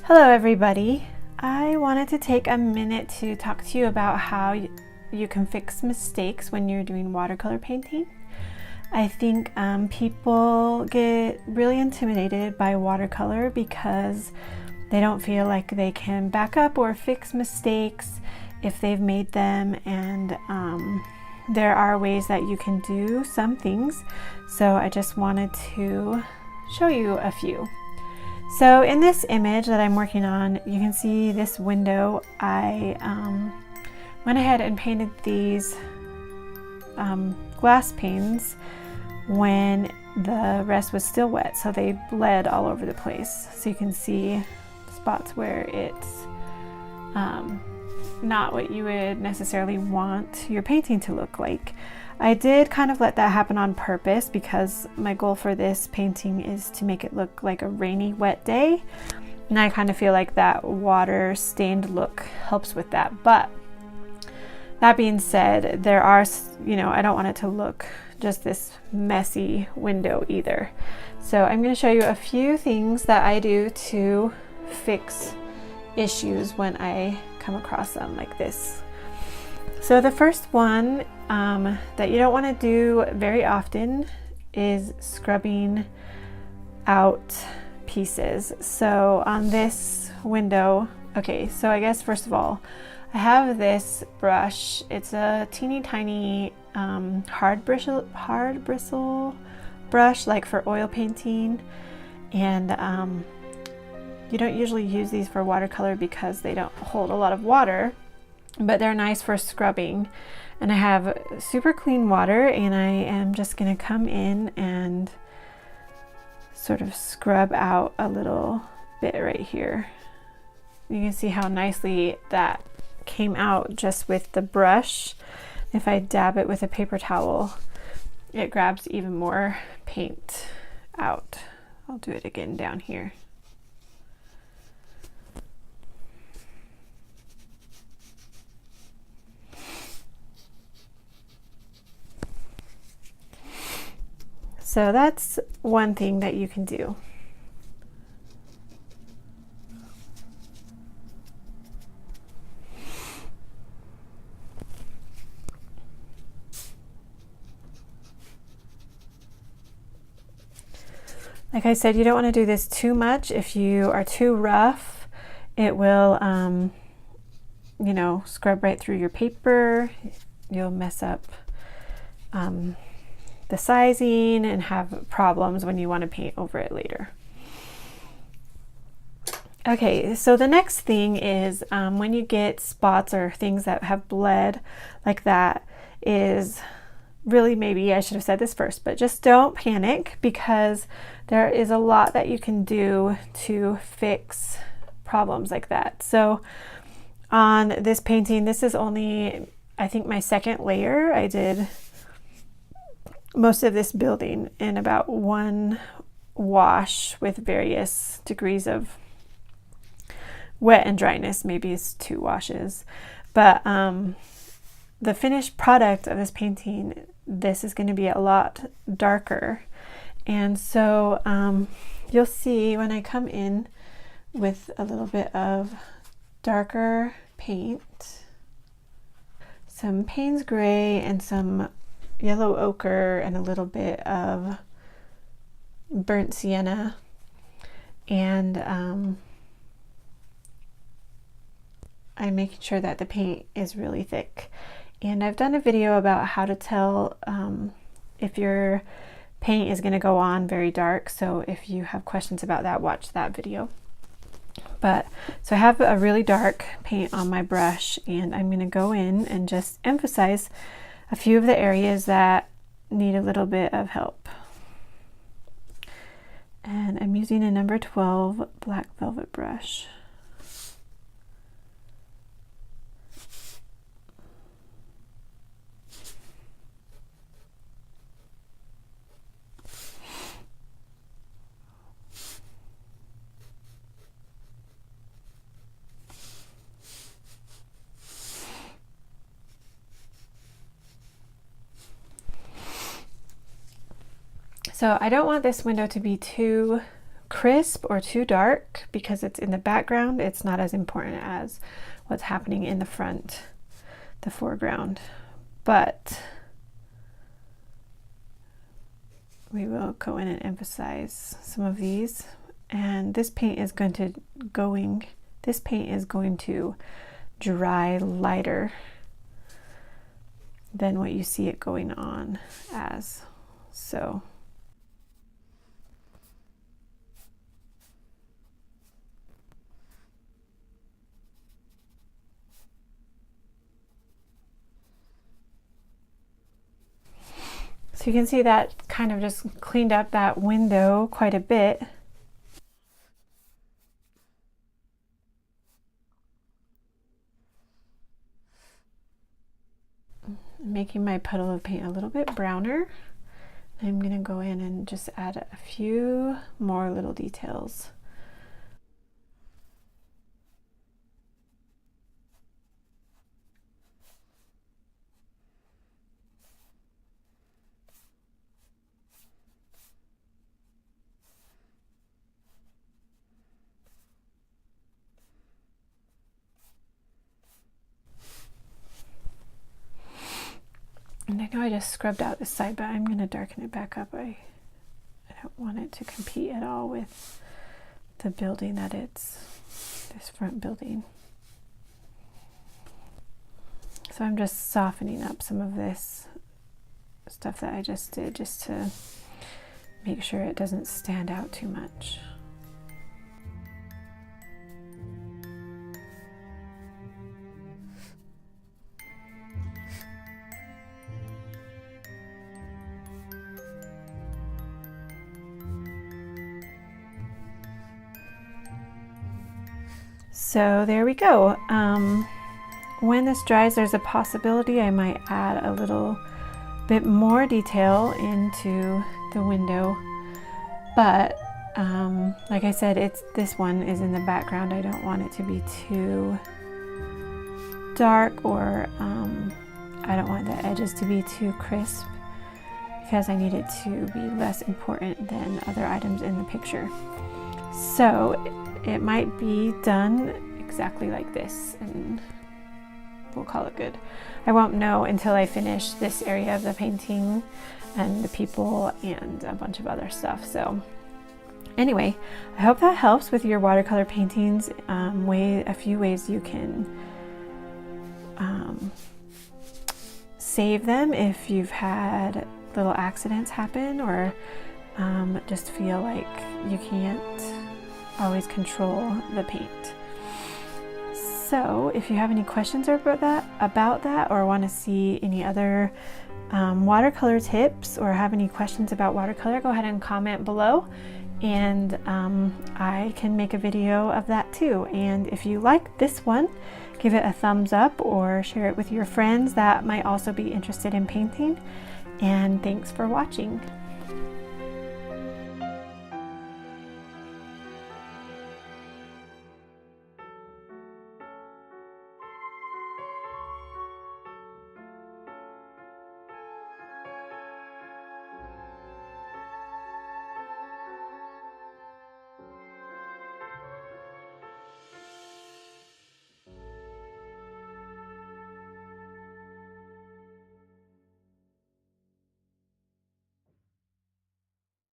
Hello everybody. I wanted to take a minute to talk to you about how you can fix mistakes when you're doing watercolor painting. I think people get really intimidated by watercolor because they don't feel like they can back up or fix mistakes if they've made them, and there are ways that you can do some things. So I just wanted to show you a few. So in this image that I'm working on, you can see this window. I went ahead and painted these glass panes when the rest was still wet, so they bled all over the place. So you can see spots where it's not what you would necessarily want your painting to look like. I did kind of let that happen on purpose because my goal for this painting is to make it look like a rainy, wet day. And I kind of feel like that water stained look helps with that. But that being said, there are, I don't want it to look just this messy window either. So I'm going to show you a few things that I do to fix issues when I come across them like this. So the first one that you don't want to do very often is scrubbing out pieces. So on this window, okay, so I guess first of all, I have this brush. It's a teeny tiny hard bristle brush, like for oil painting, and you don't usually use these for watercolor because they don't hold a lot of water, but they're nice for scrubbing. And I have super clean water, and I am just going to come in and sort of scrub out a little bit right here. You can see how nicely that came out just with the brush. If I dab it with a paper towel, it grabs even more paint out. I'll do it again down here. So that's one thing that you can do. Like I said, you don't want to do this too much. If you are too rough, it will, scrub right through your paper. You'll mess up the sizing and have problems when you want to paint over it later. Okay, so the next thing is when you get spots or things that have bled like that, is really, maybe I should have said this first, but just don't panic, because there is a lot that you can do to fix problems like that. So on this painting, this is only, I think, my second layer. I did most of this building in about one wash with various degrees of wet and dryness. Maybe it's 2 washes, but the finished product of this painting, this is going to be a lot darker. And so you'll see when I come in with a little bit of darker paint, some Payne's Gray and some yellow ochre and a little bit of burnt sienna, and I'm making sure that the paint is really thick. And I've done a video about how to tell if your paint is going to go on very dark, so if you have questions about that, watch that video. But so I have a really dark paint on my brush, and I'm going to go in and just emphasize a few of the areas that need a little bit of help. And I'm using a number 12 black velvet brush. So I don't want this window to be too crisp or too dark, because it's in the background, it's not as important as what's happening in the front, the foreground. But we will go in and emphasize some of these. And this paint is going to dry lighter than what you see it going on as. So you can see that kind of just cleaned up that window quite a bit. Making my puddle of paint a little bit browner. I'm going to go in and just add a few more little details. And I know I just scrubbed out this side, but I'm going to darken it back up. I don't want it to compete at all with the building that it's, this front building. So I'm just softening up some of this stuff that I just did, just to make sure it doesn't stand out too much. So there we go. When this dries, there's a possibility I might add a little bit more detail into the window, but like I said, this one is in the background. I don't want it to be too dark, or I don't want the edges to be too crisp, because I need it to be less important than other items in the picture. So it might be done exactly like this, and we'll call it good. I won't know until I finish this area of the painting and the people and a bunch of other stuff. So anyway, I hope that helps with your watercolor paintings. A few ways you can save them if you've had little accidents happen, or just feel like you can't always control the paint. So if you have any questions about that, or want to see any other watercolor tips, or have any questions about watercolor, go ahead and comment below, and I can make a video of that too. And if you like this one, give it a thumbs up or share it with your friends that might also be interested in painting. And thanks for watching.